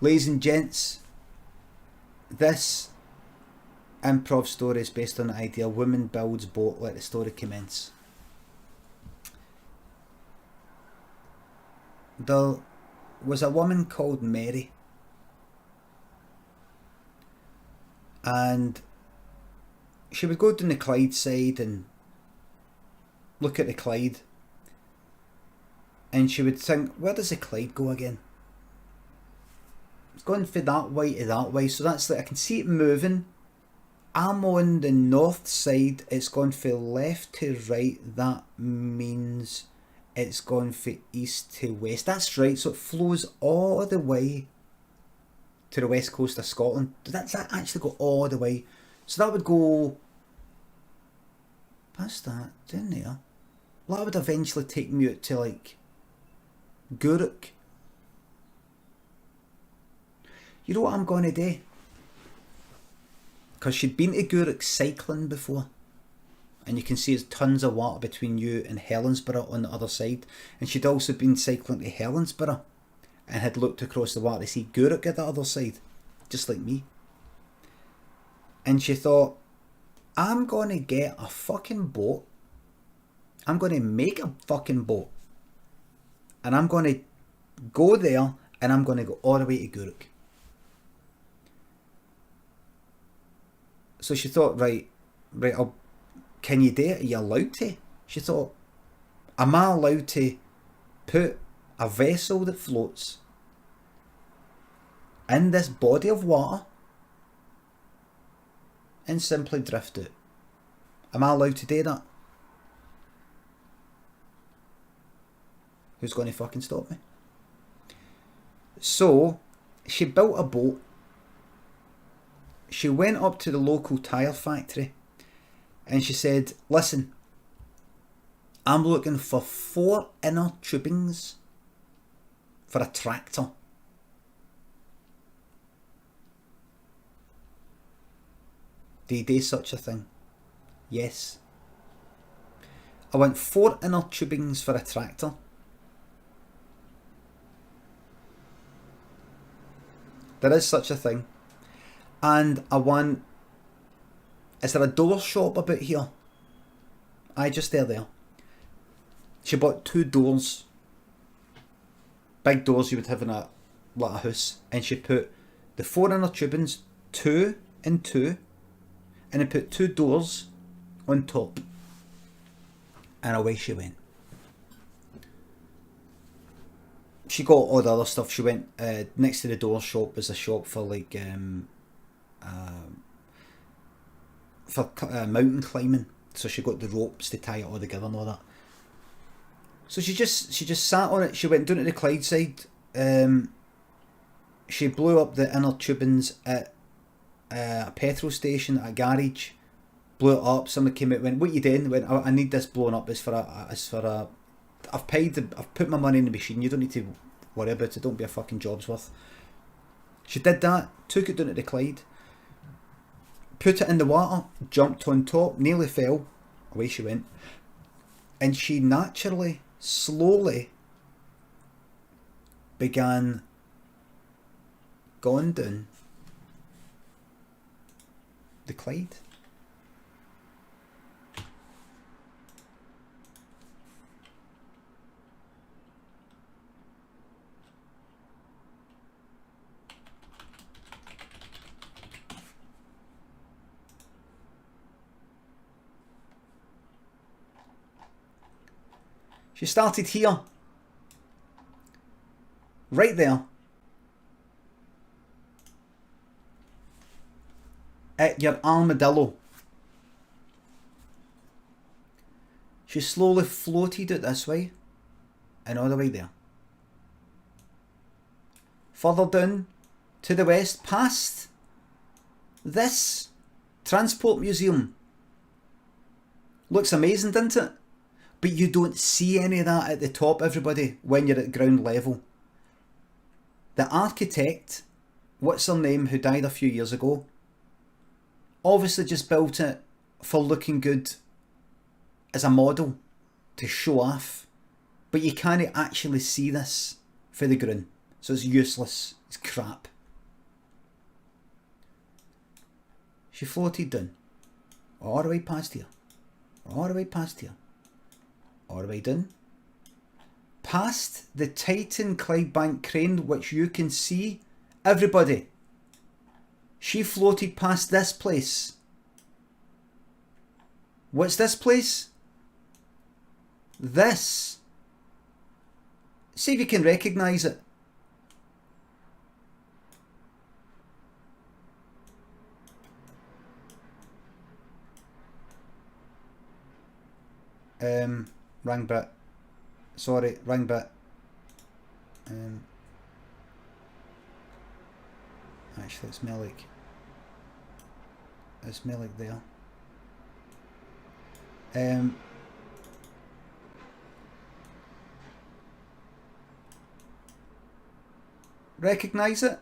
Ladies and gents, this improv story is based on the idea woman builds boat, let the story commence. There was a woman called Mary, and she would go down the Clyde side and look at the Clyde, and she would think, where does the Clyde go again? It's going from that way to that way, so that's like, I can see it moving. I'm on the north side, it's going from left to right, that means it's going from east to west. That's right, so it flows all the way to the west coast of Scotland. Does that actually go all the way? So that would go past that, down there. Well, that would eventually take me out to like Gourock. You know what I'm going to do? Because she'd been to Gourock cycling before. And you can see there's tons of water between you and Helensburgh on the other side. And she'd also been cycling to Helensburgh and had looked across the water to see Gourock at the other side. Just like me. And she thought, I'm going to get a fucking boat. I'm going to make a fucking boat. And I'm going to go there and I'm going to go all the way to Gourock. So she thought, right, can you do it? Are you allowed to? She thought, am I allowed to put a vessel that floats in this body of water and simply drift out? Am I allowed to do that? Who's going to fucking stop me? So she built a boat. She went up to the local tyre factory and she said, listen, I'm looking for 4 inner tubings for a tractor. Do you do such a thing? Yes. I want 4 inner tubings for a tractor. There is such a thing. And I want... Is there a door shop about here? Just there. She bought 2 doors. Big doors you would have in a house. And she put the 4 inner tubings, 2 and 2. And then put 2 doors on top. And away she went. She got all the other stuff. She went, next to the door shop was a shop for like... mountain climbing, so she got the ropes to tie it all together and all that. So she just sat on it. She went down to the Clyde side. She blew up the inner tubings at a petrol station, at a garage. Blew it up. Somebody came out and went, what you doing? Went, I need this blown up. It's for a I've put my money in the machine. You don't need to worry about it. Don't be a fucking job's worth. She did that, took it down to the Clyde, put it in the water, jumped on top, nearly fell, away she went, and she naturally, slowly began going down the Clyde. She started here. Right there. At your armadillo. She slowly floated it this way. And all the way there. Further down to the west, past this transport museum. Looks amazing, doesn't it? But you don't see any of that at the top, everybody, when you're at ground level. The architect, what's her name, who died a few years ago, obviously just built it for looking good as a model to show off. But you can't actually see this for the ground. So it's useless. It's crap. She floated down. All the way past here. All the way past here. All the way down. Past the Titan Clydebank crane, which you can see. Everybody. She floated past this place. What's this place? This. See if you can recognise it. Wrong bit. Sorry, wrong bit. Actually, it's more like... It's more like there. Recognise it?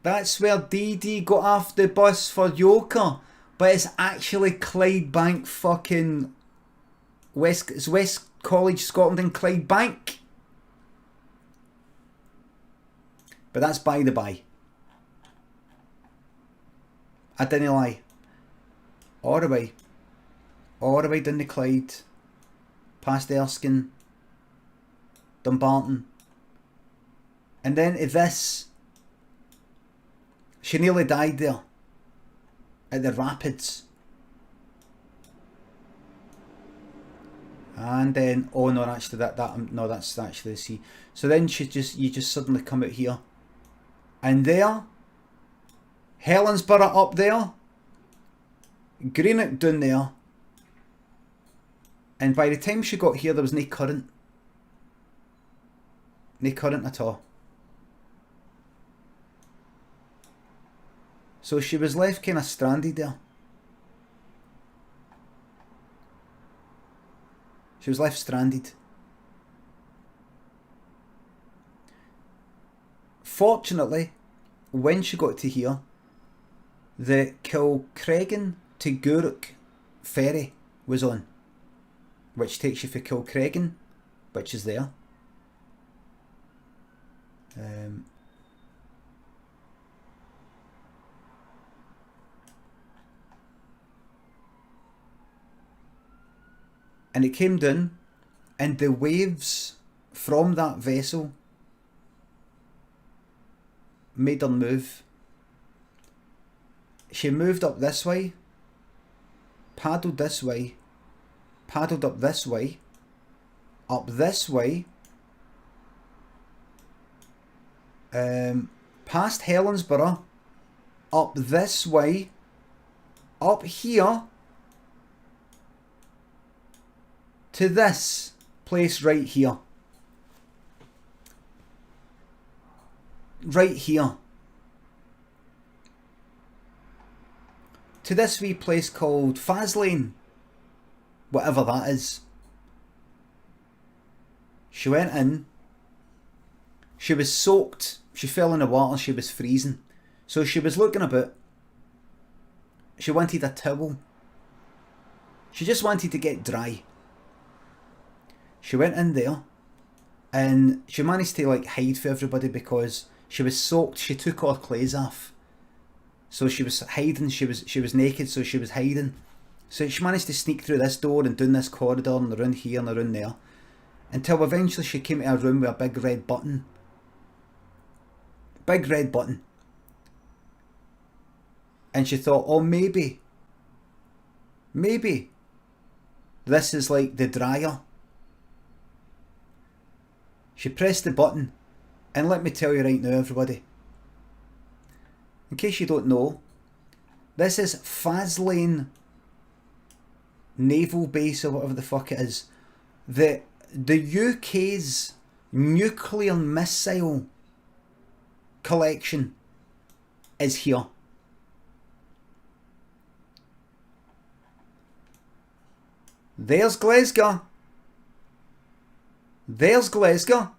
That's where Dee Dee got off the bus for yoga, but it's actually Clydebank fucking it's West College, Scotland and Clydebank. But that's by the by. I didn't lie. All the way down the Clyde, past Erskine, Dumbarton, and then to this. She nearly died there, at the rapids. And then, oh no, actually no, that's actually the sea. So then you just suddenly come out here, and there, Helensburgh up there, Greenock down there, and by the time she got here, there was no current. No current at all. So she was left kind of stranded there. She was left stranded. Fortunately, when she got to here, the Kilcreggan to Gourock ferry was on, which takes you for Kilcreggan, which is there. And it came down, and the waves from that vessel made her move. She moved up this way, paddled this way, paddled up this way, past Helensburgh, up this way, up here, to this place right here. Right here. To this wee place called Faslane. Whatever that is. She went in. She was soaked. She fell in the water. She was freezing. So she was looking about. She wanted a towel. She just wanted to get dry. She went in there, and she managed to like hide for everybody because she was soaked. She took all her clothes off, so she was hiding. She was naked, so she was hiding. So she managed to sneak through this door and down this corridor and around here and around there, until eventually she came to a room with a big red button. Big red button. And she thought, oh, maybe this is like the dryer. She pressed the button, and let me tell you right now, everybody, in case you don't know, this is Faslane Naval Base, or whatever the fuck it is. The UK's nuclear missile collection is here. There's Glasgow. There's Glasgow.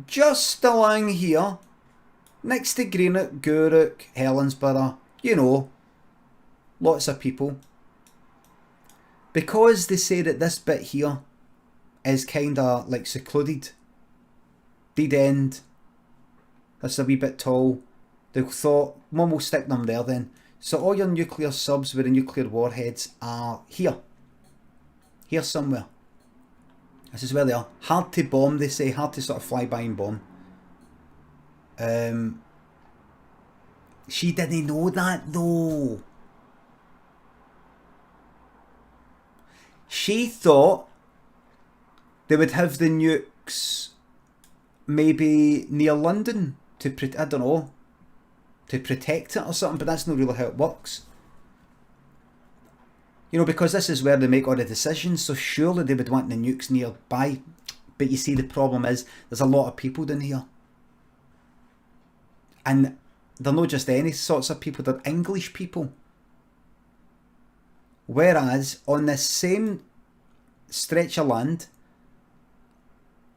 Just along here, Next to Greenock, Gourock, Helensburgh, you know, lots of people. Because they say that this bit here is kinda like secluded, dead end, it's a wee bit tall, they thought, well, we'll stick them there then. So all your nuclear subs with the nuclear warheads are here. Here somewhere. This is where they are. Hard to bomb, they say, hard to sort of fly by and bomb. She didn't know that though. She thought they would have the nukes maybe near London to, I don't know, to protect it or something, but that's not really how it works. You know, because this is where they make all the decisions, so surely they would want the nukes nearby. But you see, the problem is, there's a lot of people down here. And they're not just any sorts of people, they're English people. Whereas, on this same stretch of land,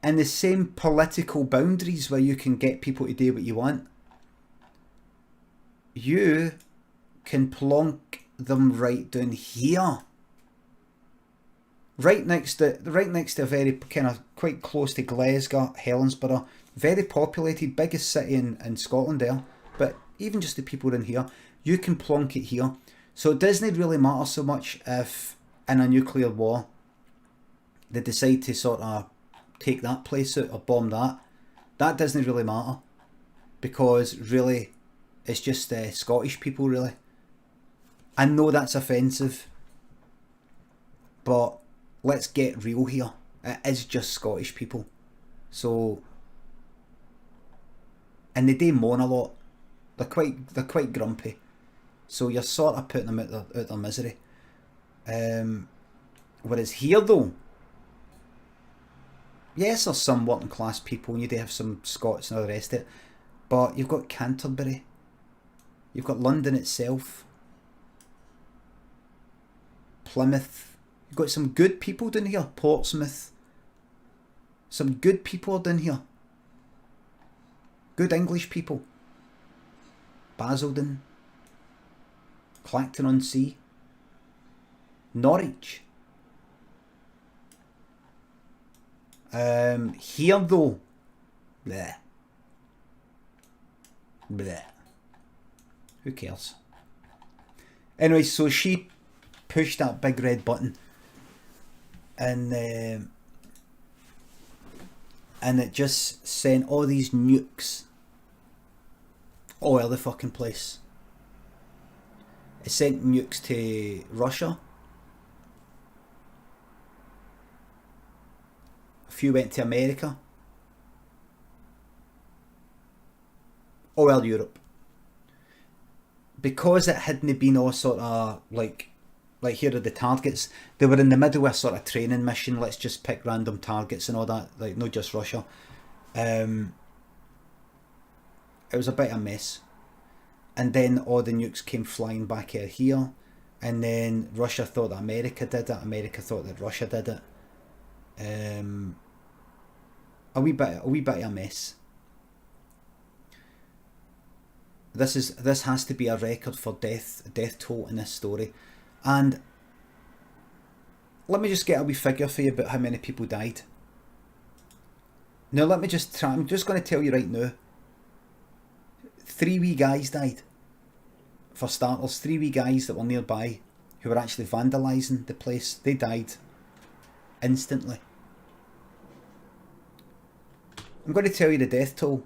and the same political boundaries where you can get people to do what you want, you can plonk them right down here. Right next to a very kind of quite close to Glasgow, Helensburgh, very populated, biggest city in Scotland there. But even just the people in here, you can plonk it here. So it doesn't really matter so much if in a nuclear war they decide to sort of take that place out or bomb that. That doesn't really matter, because really it's just Scottish people, really. I know that's offensive, but let's get real here. It is just Scottish people. So, and they do moan a lot. They're quite grumpy. So you're sort of putting them out their misery. Whereas here though, yes, there's some working class people, and you do have some Scots and all the rest of it, but you've got Canterbury, you've got London itself, Plymouth, you've got some good people down here, Portsmouth, some good people down here, good English people, Basildon, Clacton-on-Sea, Norwich. Here though, bleh. Bleh. Who cares? Anyway, so she pushed that big red button, and it just sent all these nukes all over the fucking place. It sent nukes to Russia. A few went to America. All over Europe. Because it hadn't been all sort of like here are the targets. They were in the middle of a sort of training mission. Let's just pick random targets and all that. Like, not just Russia. It was a bit of a mess. And then all the nukes came flying back out here. And then Russia thought that America did it. America thought that Russia did it. A wee bit of a mess. This has to be a record for death toll in this story. And let me just get a wee figure for you about how many people died. Now I'm just going to tell you right now. 3 wee guys died. For starters, 3 wee guys that were nearby who were actually vandalising the place. They died instantly. I'm going to tell you the death toll.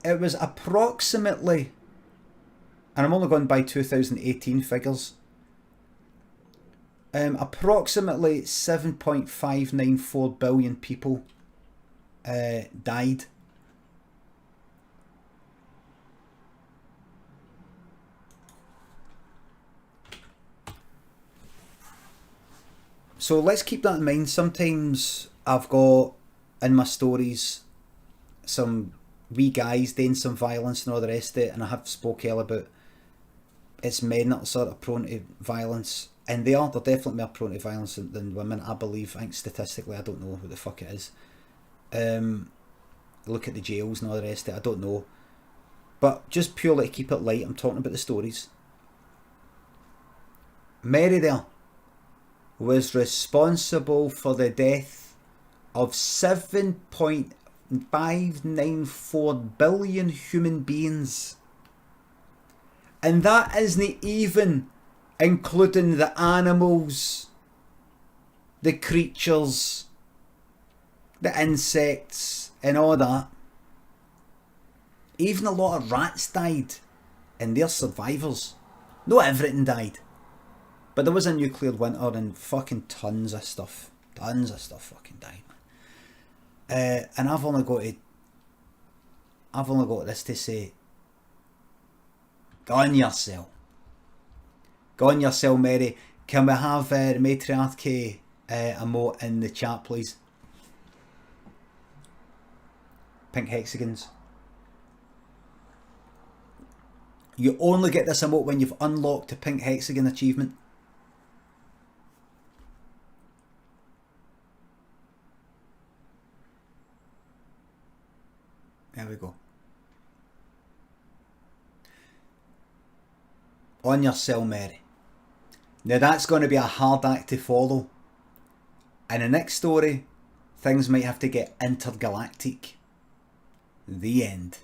It was approximately, and I'm only going by 2018 figures, approximately 7.594 billion people died. So let's keep that in mind. Sometimes I've got in my stories some wee guys doing some violence and all the rest of it, and I have spoke about it's men that are sort of prone to violence. And they're definitely more prone to violence than women, I believe. I think statistically, I don't know what the fuck it is. Look at the jails and all the rest of it, I don't know. But just purely to keep it light, I'm talking about the stories. Mary there was responsible for the death of 7.594 billion human beings. And that isn't even including the animals, the creatures, the insects and all that. Even a lot of rats died, and they're survivors. Not everything died, but there was a nuclear winter and fucking tons of stuff fucking died, man. And I've only got this to say: go on yourself, Mary. Can we have the matriarchy emote in the chat, please? Pink hexagons. You only get this emote when you've unlocked a pink hexagon achievement. There we go. On your cell, Mary. Now that's going to be a hard act to follow. In the next story, things might have to get intergalactic. The end.